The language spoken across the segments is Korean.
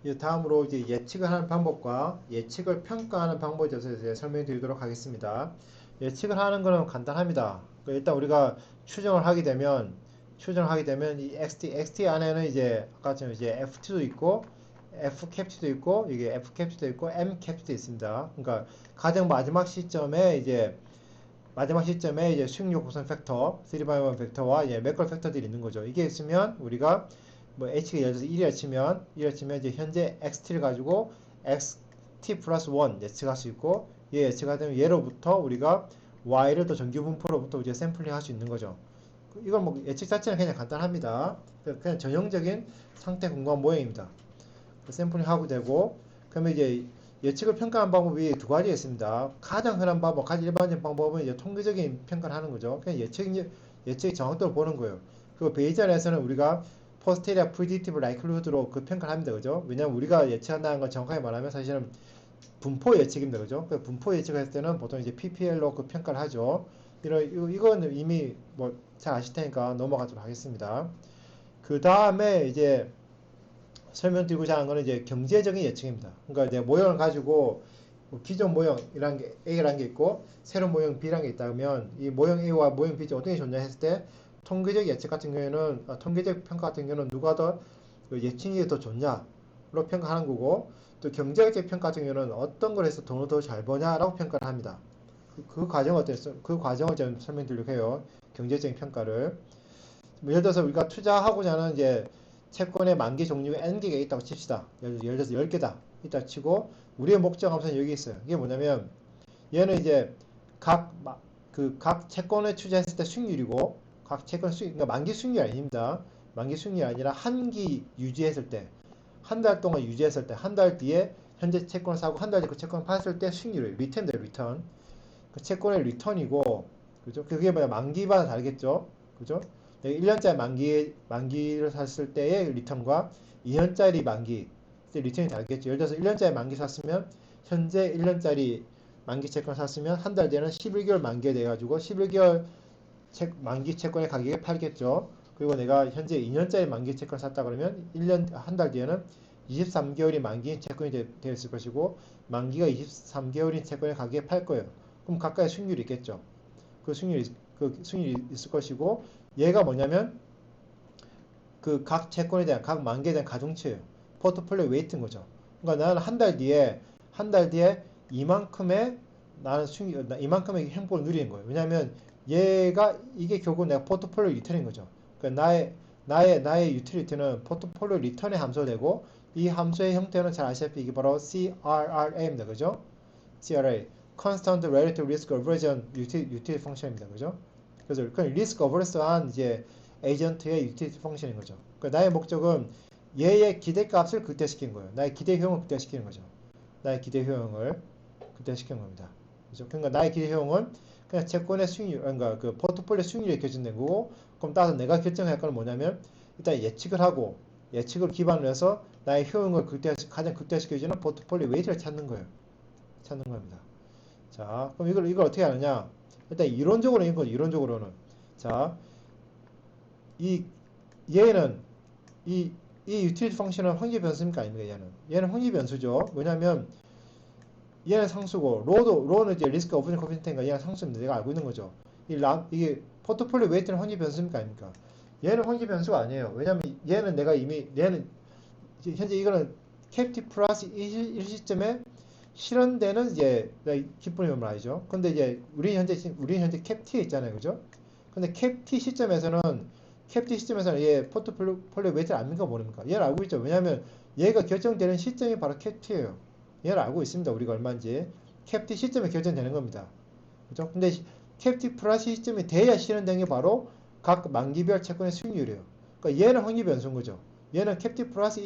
이제 다음으로 이제 예측을 하는 방법과 예측을 평가하는 방법에 대해서 이제 설명드리도록 하겠습니다. 예측을 하는 것은 간단합니다. 그러니까 일단 우리가 추정을 하게 되면 이 XT 안에는 이제 아까처럼 이제 FT도 있고 F캡티도 있고 이게 F캡티도 있고 M캡티도 있습니다. 그러니까 가장 마지막 시점에 이제 수익률 구성 팩터, 3x1 팩터와 이제 매크로 팩터들이 있는 거죠. 이게 있으면 우리가 뭐 H가 예를 들어서 1이라 치면 이제 현재 XT를 가지고 XT 플러스 1 예측할 수 있고, 얘 예측가 되면 얘로부터 우리가 Y를 또 정규 분포로부터 이제 샘플링 할 수 있는 거죠. 이건 뭐 예측 자체는 그냥 간단합니다. 그냥 전형적인 상태 공간 모형입니다. 샘플링 하고 되고, 그러면 이제 예측을 평가하는 방법이 두 가지 있습니다. 가장 흔한 방법, 가장 일반적인 방법은 이제 통계적인 평가를 하는 거죠. 그냥 예측의 정확도를 보는 거예요. 그리고 베이자에서는 우리가 포스테리아 프리딕티브 라이클리후드로 그 평가를 합니다. 그죠? 왜냐면 우리가 예측한다는 걸 정확하게 말하면 사실은 분포 예측입니다. 그죠? 그 분포 예측할 때는 보통 이제 PPL로 그 평가를 하죠. 이거는 이미 뭐 잘 아실 테니까 넘어가도록 하겠습니다. 그 다음에 이제 설명드리고자 하는 거는 이제 경제적인 예측입니다. 그러니까 이제 모형을 가지고 뭐 기존 모형이라는 게 A라는 게 있고 새로운 모형 B라는 게 있다면 이 모형 A와 모형 B가 어떻게 존재했을 때 통계적 예측 같은 경우에는 통계적 평가 같은 경우는 누가 더 예측이 더 좋냐로 평가하는 거고, 또 경제적 평가 같은 경우는 어떤 걸 해서 돈을 더 잘 버냐라고 평가를 합니다. 그 과정을 어땠어? 그 과정을 좀 설명드리려고 해요. 경제적인 평가를. 뭐 예를 들어서 우리가 투자하고자 하는 이제 채권의 만기 종류가 N개가 있다고 칩시다. 예를 들어서 10개다. 있다 치고, 우리의 목적 함수는 여기 있어요. 이게 뭐냐면, 얘는 이제 각, 각 채권에 투자했을 때 수익률이고, 각 채권 그러니까 만기 수익률이 아닙니다. 만기 수익률이 아니라 한 기 유지했을 때, 한 달 동안 유지했을 때, 한 달 뒤에 현재 채권을 사고 한 달 뒤에 그 채권을 팔았을 때 수익률이에요. 리턴이에요, 리턴. 그 채권의 리턴이고, 그죠? 그게 뭐냐, 만기마다 다르겠죠? 그죠? 1년짜리 만기를 샀을 때의 리턴과 2년짜리 만기, 리턴이 다르겠죠. 예를 들어서 1년짜리 만기 샀으면, 현재 1년짜리 만기 채권 샀으면, 한 달 뒤에는 11개월 만기가 돼가지고, 11개월 만기 채권의 가격에 팔겠죠. 그리고 내가 현재 2년짜리 만기 채권 샀다 그러면, 한 달 뒤에는 23개월이 만기인 채권이 되어 있을 것이고, 만기가 23개월인 채권의 가격에 팔 거예요. 그럼 각각의 수익률이 있겠죠. 그 수익률이 있을 것이고, 얘가 뭐냐면 그 각 채권에 대한 각 만기에 대한 가중치예요. 포트폴리오 웨이트인 거죠. 그러니까 나는 한 달 뒤에 이만큼의 나는 이만큼의 행복을 누리는 거예요. 왜냐하면 이게 결국 내가 포트폴리오 리턴인 거죠. 그러니까 나의 유틸리티는 포트폴리오 리턴의 함수가 되고, 이 함수의 형태는 잘 아시다시피 이게 바로 CRRA입니다. 그죠? CRA, Constant Relative Risk Aversion Utility 펑션입니다. 그죠? 그래서 그 리스크 어버스한 이제 에이전트의 유틸리티 펑션인 거죠. 그러니까 나의 목적은 얘의 기대값을 극대시키는 거예요. 나의 기대 효용을 극대시키는 거죠. 나의 기대 효용을 극대시키는 겁니다. 그죠? 그러니까 나의 기대 효용은 그냥 채권의 수익률, 그러니까 그 포트폴리오 수익률이 결정된 거고, 그럼 따라서 내가 결정할 건 뭐냐면 일단 예측을 하고, 예측을 기반으로 해서 나의 효용을 가장 극대시켜주는 포트폴리오 웨이트를 찾는 겁니다. 자, 그럼 이걸 어떻게 하느냐? 일단 이론적으로 이건 이론적으로는, 자, 이 얘는 이 유틸리티 펑션은 확률 변수입니까 아닙니까? 얘는 확률 변수죠. 왜냐하면 얘는 상수고, 로는 이제 리스크 오브젝 코피션트니까 얘는 상수입니다. 내가 알고 있는 거죠. 이게 포트폴리오 웨이트는 확률 변수입니까 아닙니까? 얘는 확률 변수가 아니에요. 왜냐면 얘는 현재 이거는 캡티 플러스 1시점에 실현되는 이제 기쁨의 말이죠. 근데 이제 우리 현재 캡티에 있잖아요, 그죠? 근데 캡티 시점에서는 얘 포트폴리오 웨이트를 압니까 모릅니까? 얘를 알고 있죠. 왜냐하면 얘가 결정되는 시점이 바로 캡티예요. 얘를 알고 있습니다. 우리가 얼마인지 캡티 시점에 결정되는 겁니다. 그죠? 근데 캡티 플러스 시점이 돼야 실현된 게 바로 각 만기별 채권의 수익률이에요. 그러니까 얘는 확률 변수인 거죠. 얘는 캡티 플러스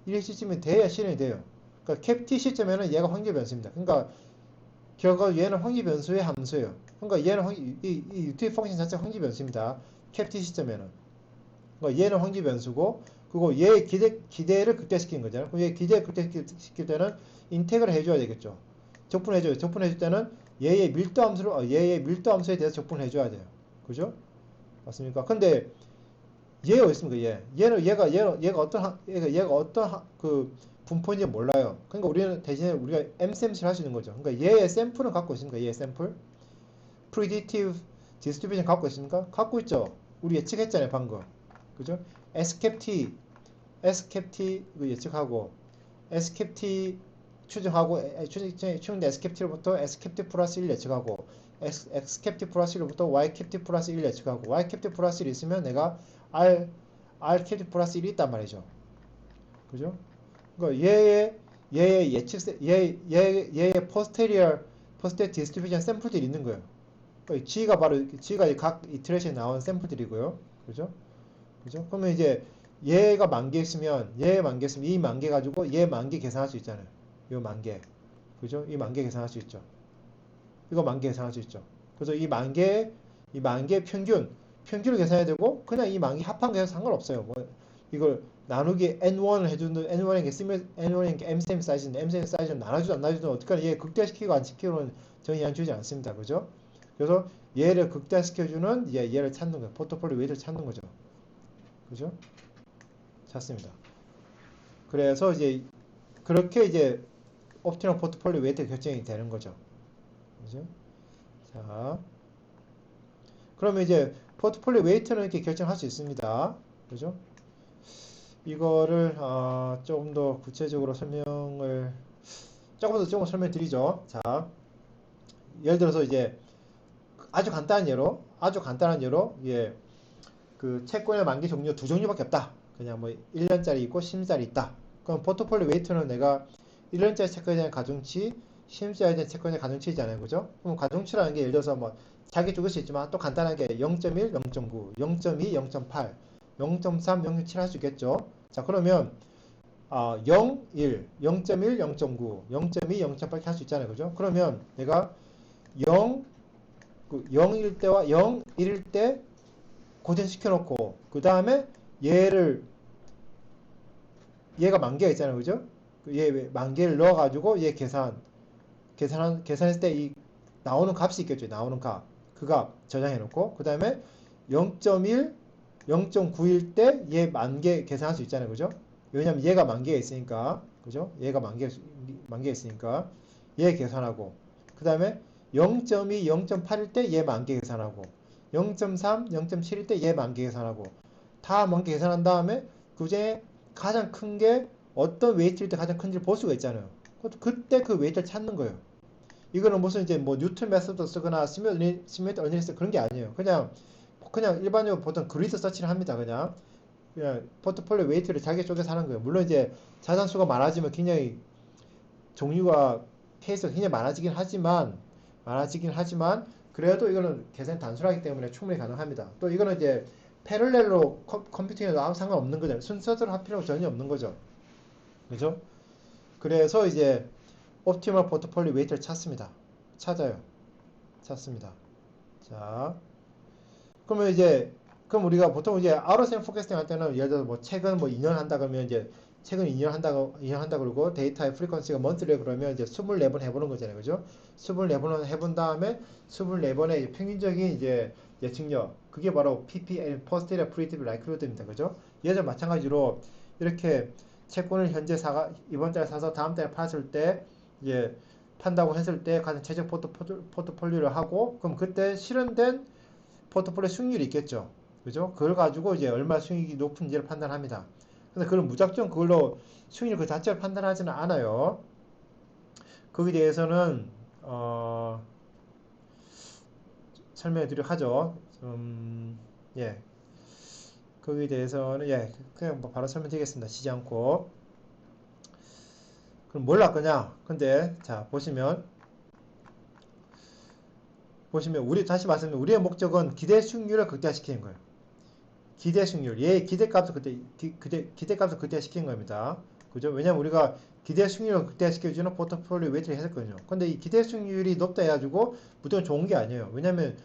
1 시점이 돼야 실현이 돼요. 그러니까 캡티 시점에는 얘가 확률 변수입니다. 그러니까 결과 얘는 확률 변수의 함수예요. 그러니까 이 유틸 펑션 자체가 확률 변수입니다. 캡티 시점에는. 그러니까 얘는 확률 변수고, 그리고 얘의 기대를 극대시키는 거잖아요. 그럼 얘 기대를 극대시킬 때는 인테그를 해줘야 되겠죠. 적분해줘요. 적분해줄 때는 얘의 밀도 함수에 대해서 적분해줘야 돼요. 그죠? 맞습니까? 근데 얘가 어디 있습니까? 얘가 어떤 그 분포인지 몰라요. 그러니까 우리는 대신에 우리가 MCMC를 할 수 있는 거죠. 그러니까 얘의 샘플은 갖고 있습니까? 얘의 샘플. Predictive Distribution 갖고 있습니까? 갖고 있죠. 우리 예측했잖아요, 방금. 그죠? SCAPT 이거 예측하고 SCAPT 추정하고 추정된 SCAPT로부터 SCAPT 플러스 1 예측하고 SCAPT 플러스 1로부터 YCAPT 플러스 1 예측하고 YCAPT 플러스 1 있으면 내가 RCAPT 플러스 1이 있단 말이죠. 그죠? 그러니까 얘의 예측 얘의 posterior distribution 샘플들이 있는 거예요. 그러니까 G가 각 이터레이션에 나온 샘플들이고요. 그죠? 그죠? 그러면 이제 얘가 10,000개 있으면 이 10,000개 가지고 얘 10,000개 계산할 수 있잖아요. 요 10,000개. 그죠? 이 10,000개 계산할 수 있죠. 이거 10,000개 계산할 수 있죠. 그래서 이 10,000개 평균을 계산해야 되고 그냥 이 10,000개 합한 거 해도 상관없어요. 뭐 이걸 나누기 n1을 해주는 n1에게 msm 사이즈인데 msm 사이즈는 나눠주든 안 나눠주든 어떻게 얘 극대화시키고 안 시키고는 전혀 주지 않습니다. 그죠? 그래서 얘를 극대화시켜주는 얘를 찾는 거예요. 포트폴리오 웨이트를 찾는 거죠. 그죠? 찾습니다. 그래서 이제 그렇게 이제 옵티멀 포트폴리오 웨이트 결정이 되는 거죠. 그죠? 자, 그러면 이제 포트폴리오 웨이트는 이렇게 결정할 수 있습니다. 그죠? 이거를 조금 더 구체적으로 조금 설명드리죠. 자, 예를 들어서 이제 아주 간단한 예로 예, 그 채권의 만기 종류 두 종류밖에 없다. 그냥 뭐 1년짜리 있고 10년짜리 있다. 그럼 포트폴리오 웨이트는 내가 1년짜리 채권에 대한 가중치, 10년짜리에 대한 채권에 대한 가중치잖아요. 그죠? 그럼 가중치라는 게 예를 들어서 뭐 자기 적을 수 있지만 또 간단하게 0.1, 0.9, 0.2, 0.8, 0.3, 0.7 할 수 있겠죠. 자, 그러면 0, 1, 0.1, 0.9, 0.2, 0.8 이렇게 할 수 있잖아요. 그죠? 그러면 내가 0, 0일 때와 0, 1일 때 고정시켜 놓고 그 다음에 얘가 10,000개가 있잖아요. 그죠? 얘 10,000개를 넣어 가지고 얘 계산했을 때 이 나오는 값이 있겠죠. 나오는 값. 그 값 저장해 놓고 그 다음에 0.1, 0.9일 때 얘 10,000개 계산할 수 있잖아요. 그죠? 왜냐면 얘가 10,000개가 있으니까. 그죠? 얘가 10,000개 있으니까 얘 계산하고 그 다음에 0.2, 0.8일 때 얘 10,000개 계산하고 0.3, 0.7일 때 얘 10,000개 계산하고 다 10,000개 계산한 다음에 그중에 가장 큰 게 어떤 웨이트일 때 가장 큰지를 볼 수가 있잖아요. 그때 그 웨이트를 찾는 거예요. 이거는 무슨 이제 뭐 뉴턴 메소드 쓰거나 시뮬레이터 어널리시스 그런 게 아니에요. 그냥 일반적으로 보통 그리드 서치를 합니다. 그냥 포트폴리오 웨이트를 잘게 쪼개서 하는 거예요. 물론 이제 자산수가 많아지면 굉장히 종류가 케이스가 굉장히 많아지긴 하지만 그래도 이거는 계산이 단순하기 때문에 충분히 가능합니다. 또 이거는 이제 패럴렐로 컴퓨팅에도 아무 상관없는 거잖아요. 순서대로 할 필요가 전혀 없는 거죠. 그죠? 그래서 이제 옵티멀 포트폴리오 웨이트를 찾습니다. 자, 그럼 우리가 보통 이제 ROCM 포캐스팅 할 때는 예를 들어서 뭐 최근 뭐 2년 한다 그러면 이제 최근 2년 한다 그러고 데이터의 프리퀀시가 먼트리 그러면 이제 24번 해보는 거잖아요. 그죠? 24번을 해본 다음에 24번의 평균적인 이제 예측력 그게 바로 PPL, Posterior Predictive Likelihood입니다. 그죠? 얘도 마찬가지로 이렇게 채권을 현재 이번 달에 사서 다음 달에 팔았을 때 이제 판다고 했을 때 가장 최적 포트폴리오를 하고 그럼 그때 실현된 포트폴리오 수익률이 있겠죠. 그죠? 그걸 가지고 이제 얼마 수익이 높은지를 판단합니다. 근데 그걸 무작정 그걸로 수익률 그 자체를 판단하지는 않아요. 거기에 대해서는 설명드리도록 하죠. 예. 거기에 대해서는 그냥 뭐 바로 설명드리겠습니다. 쉬지 않고. 그럼 뭘 할 거냐? 근데 자 보시면 다시 말씀드리면 우리의 목적은 기대 수익률을 극대화시키는 거예요. 기대 수익률, 기대값을 기대값을 극대화시키는 겁니다. 그죠? 왜냐면 우리가 기대 수익률을 극대화시켜주는 포트폴리오 웨이트를 했었거든요. 근데 이 기대 수익률이 높다 해가지고 무조건 좋은 게 아니에요. 왜냐면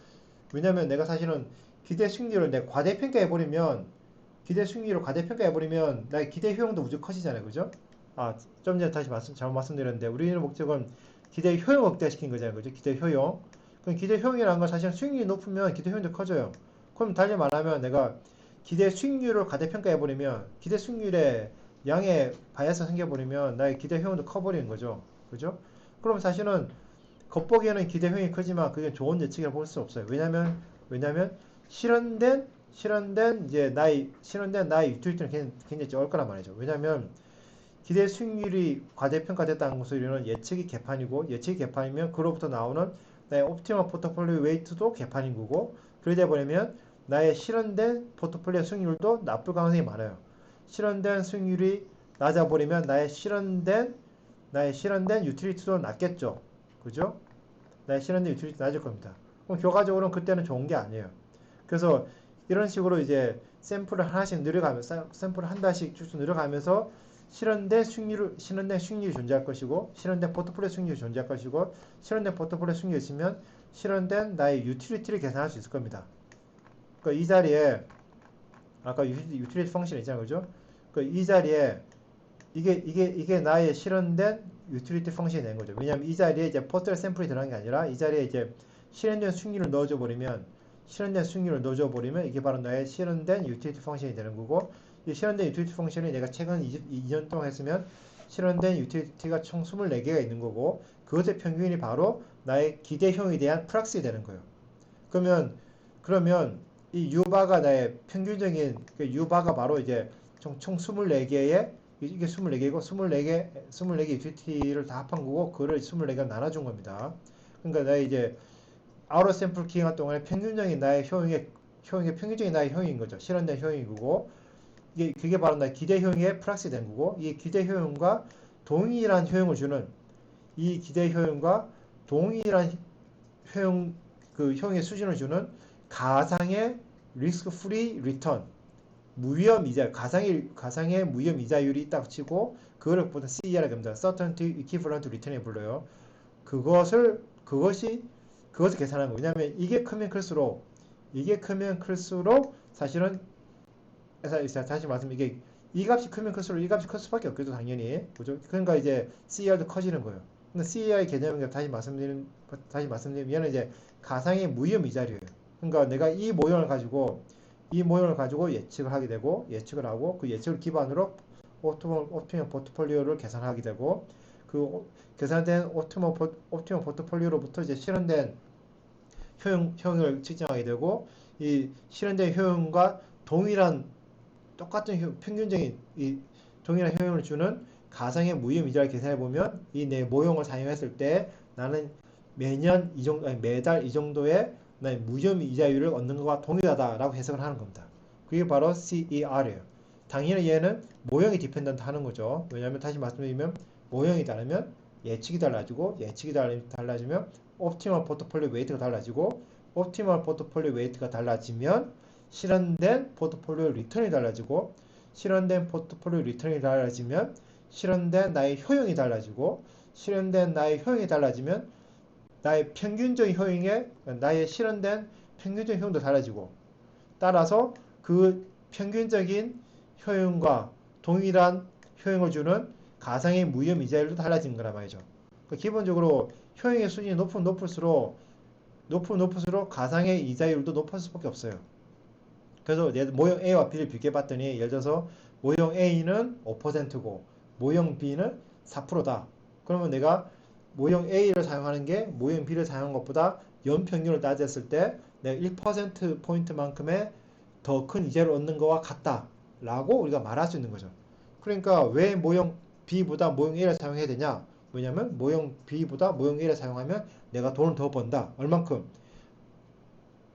내가 사실은 기대 수익률을 내가 과대평가해버리면 나의 기대 효용도 무조건 커지잖아요. 그죠? 좀 전에 잘못 말씀드렸는데 우리의 목적은 기대 효용을 극대화시키는 거잖아요. 그죠? 기대 효용. 그럼 기대 효용이라는 건 사실 수익률이 높으면 기대 효용도 커져요. 그럼 달리 말하면 내가 기대 수익률을 과대평가해버리면 기대 수익률에 양의 바이어스가 생겨버리면 나의 기대 효용도 커버리는 거죠. 그죠? 그럼 사실은 겉보기에는 기대 효용이 크지만 그게 좋은 예측이라고 볼 수 없어요. 왜냐면 실현된 나의 유틸리티는 굉장히 적을 거란 말이죠. 왜냐면 기대 수익률이 과대평가됐다는 것은 예측이 개판이고 예측이 개판이면 그로부터 나오는 나의 옵티멀 포트폴리오 웨이트도 개판인 거고 그러다 보면 나의 실현된 포트폴리오 수익률도 나쁠 가능성이 많아요. 실현된 수익률이 낮아버리면 나의 실현된 유틸리티도 낮겠죠. 그죠? 나의 실현된 유틸리티 낮을 겁니다. 그럼 결과적으로는 그때는 좋은 게 아니에요. 그래서 이런 식으로 이제 샘플을 하나씩 늘려가면서 샘플을 한 달씩 쭉 늘려가면서 실현된 수익률이 존재할 것이고 실현된 포트폴리오 수익률이 존재할 것이고 실현된 포트폴리오 수익률이 있으면 실현된 나의 유틸리티를 계산할 수 있을 겁니다. 그러니까 이 자리에 아까 유틸리티 펑션 있잖아요, 그죠? 그러니까 이 자리에 이게 나의 실현된 유틸리티 펑션이 되는 거죠. 왜냐하면 이 자리에 이제 포트럴 샘플이 들어간 게 아니라 이 자리에 이제 실현된 수익률을 넣어줘 버리면 이게 바로 나의 실현된 유틸리티 펑션이 되는 거고 이 실현된 유틸리티 펑션이 내가 최근 2년 동안 했으면 실현된 유틸리티가 총 24개가 있는 거고 그것의 평균이 바로 나의 기대형에 대한 프락스이 되는 거예요. 그러면 이 U바가 나의 평균적인 U바가 바로 이제 총 24개의 이게 24개고 24개 유틸리티를 다 합한 거고 그걸 24개가 나눠준 겁니다. 그러니까 나의 이제 아웃 샘플 기간 동안에 평균적인 나의 효용의 평균적인 나의 효용인 거죠. 실현된 효용이고 그게 바로 나의 기대 효용의 플러스 된 거고 이 기대 효용과 동일한 효용을 주는 이 기대 효용과 동일한 효용의 수준을 주는 가상의 리스크 프리 리턴 무위험 이자 가상의 무위험 이자율이 있다고 치고 그거를 보통 CER이라고 합니다. Certainty Equivalent Return이 불러요. 그것이 계산하는 거예요. 왜냐하면 이게 크면 클수록 사실은 다시 말씀 이게 이 값이 크면 클수록 이 값이 클 수밖에 없겠죠, 당연히. 그죠? 그러니까 이제 CER도 커지는 거예요. 근데 CER 개념은 다시 말씀드리면 얘는 이제 가상의 무위험 이자율이에요. 그러니까 내가 이 모형을 가지고 예측을 하게 되고 예측을 하고 그 예측을 기반으로 옵티멀 포트폴리오를 계산하게 되고 그 계산된 옵티멀 포트폴리오로부터 이제 실현된 효용을 측정하게 되고 이 실현된 효용과 똑같은 평균적인 동일한 효용을 주는 가상의 무위험 이자를 계산해 보면 이 내 모형을 사용했을 때 나는 매달 이 정도의 나의 무위험 이자율을 얻는 것과 동일하다라고 해석을 하는 겁니다. 그게 바로 CER이에요. 당연히 얘는 모형이 디펜던트 하는 거죠. 왜냐하면 다시 말씀드리면 모형이 다르면 예측이 달라지면 옵티멀 포트폴리오 웨이트가 달라지고 옵티멀 포트폴리오 웨이트가 달라지면 실현된 포트폴리오 리턴이 달라지고 실현된 포트폴리오 리턴이 달라지면 실현된 나의 효용이 달라지고 실현된 나의 효용이 달라지면 나의 실현된 평균적인 효용도 달라지고 따라서 그 평균적인 효용과 동일한 효용을 주는 가상의 무위험 이자율도 달라지는 거란 말이죠. 그러니까 기본적으로 효용의 수준이 높을수록 가상의 이자율도 높을 수밖에 없어요. 그래서 모형 A와 B를 비교해봤더니 예를 들어서 모형 A는 5%고 모형 B는 4%다. 그러면 내가 모형 A를 사용하는 게 모형 B를 사용한 것보다 연평균을 따졌을 때 내가 1%포인트만큼의 더 큰 이자를 얻는 것과 같다라고 우리가 말할 수 있는 거죠. 그러니까 왜 모형 B보다 모형 A를 사용해야 되냐? 왜냐면 모형 B보다 모형 A를 사용하면 내가 돈을 더 번다. 얼만큼?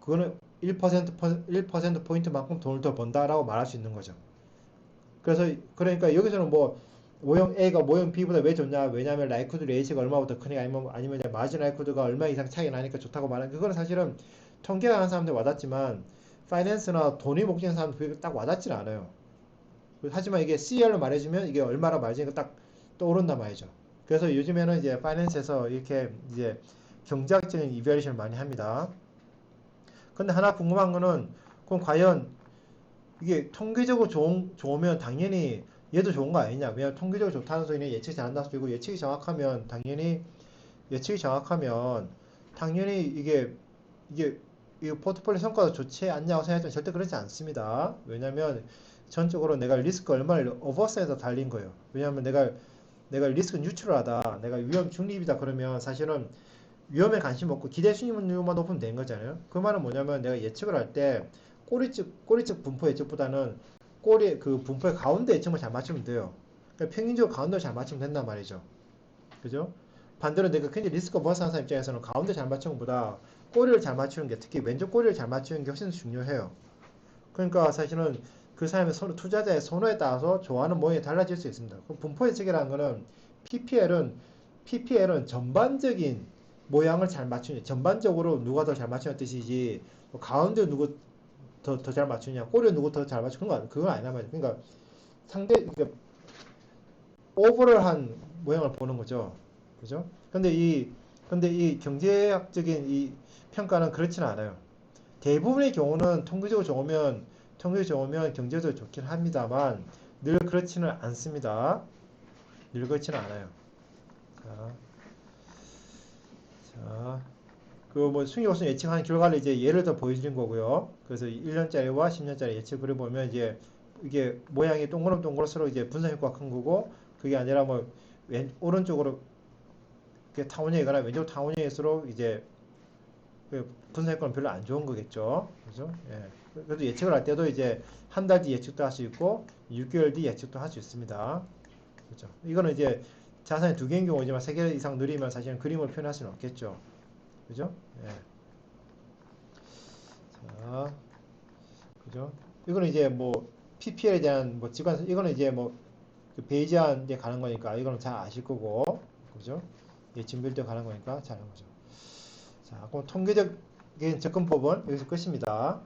그거는 1%포인트만큼 돈을 더 번다라고 말할 수 있는 거죠. 그러니까 여기서는 뭐 모형 A가 모형 B보다 왜 좋냐? 왜냐하면 라이쿠드 레이시가 얼마보다 크니까 아니면 마진 라이쿠드가 얼마 이상 차이 나니까 좋다고 말하는 그거는 사실은 통계가 하는 사람들 와닿지만 파이낸스나 돈이 목적인 사람들 딱 와닿지는 않아요. 하지만 이게 CR로 말해주면 이게 얼마나 말해주니까 딱 떠오른단 말이죠. 그래서 요즘에는 이제 파이낸스에서 이렇게 이제 경제학적인 이베리션을 많이 합니다. 근데 하나 궁금한 거는 그럼 과연 이게 통계적으로 좋으면 당연히 얘도 좋은 거 아니냐? 왜냐면 통계적으로 좋다는 소리는 예측이 잘한다는 소리고 예측이 정확하면 당연히 이게 이 포트폴리오 성과가 좋지 않냐고 생각했더니 절대 그렇지 않습니다. 왜냐면 전적으로 내가 리스크 얼마를 오버셋에서 달린 거예요. 왜냐면 내가 리스크 뉴트럴하다, 내가 위험 중립이다 그러면 사실은 위험에 관심 없고 기대 수익률만 높으면 되는 거잖아요. 그 말은 뭐냐면 내가 예측을 할 때 꼬리쪽 분포 예측보다는 꼬리 그 분포의 가운데 예측만 잘 맞추면 돼요. 그러니까 평균적으로 가운데 잘 맞추면 된단 말이죠. 그죠? 반대로 내가 굉장히 리스크가 벗어난 사람 입장에서는 가운데 잘 맞추는 것보다 꼬리를 잘 맞추는 게, 특히 왼쪽 꼬리를 잘 맞추는 게 훨씬 중요해요. 그러니까 사실은 그 사람의 투자자의 선호에 따라서 좋아하는 모양이 달라질 수 있습니다. 그럼 분포 예측이라는 거는 PPL은 전반적인 모양을 잘 맞추냐, 전반적으로 누가 더 잘 맞추냐 뜻이지, 뭐 가운데 누구 더 잘 맞추냐, 꼬리에 누구 더 잘 맞추냐, 그건 아니란 말이죠. 그러니까 그러니까 오버럴한 모양을 보는 거죠. 그죠? 근데 이 경제학적인 이 평가는 그렇지는 않아요. 대부분의 경우는 통계적으로 좋으면 경제적으로 좋긴 합니다만 늘 그렇지는 않습니다. 늘 그렇지는 않아요. 자, 자, 그 뭐 수익률 예측한 결과를 이제 예를 들어 보여드린 거고요. 그래서 1년짜리와 10년짜리 예측 그려보면 이제 이게 모양이 동그랗게 이제 분산 효과가 큰 거고, 그게 아니라 뭐 오른쪽으로 타원형이거나 왼쪽 타원형일수록 이제 그 분산 효과는 별로 안 좋은 거겠죠. 그죠? 예. 그래도 예측을 할 때도 이제 한 달 뒤 예측도 할 수 있고 6개월 뒤 예측도 할 수 있습니다. 그죠? 이거는 이제 자산이 두 개인 경우지만 세 개 이상 느리면 사실은 그림을 표현할 수는 없겠죠. 그죠? 예. 자, 그죠? 이거는 이제 뭐 PPL에 대한 뭐 직관, 이거는 이제 뭐그 베이지안 이제 가는 거니까 이거는 잘 아실 거고, 그죠? 예측 빌드 가는 거니까 잘 아는 거죠. 자, 그럼 통계적인 접근법은 여기서 끝입니다.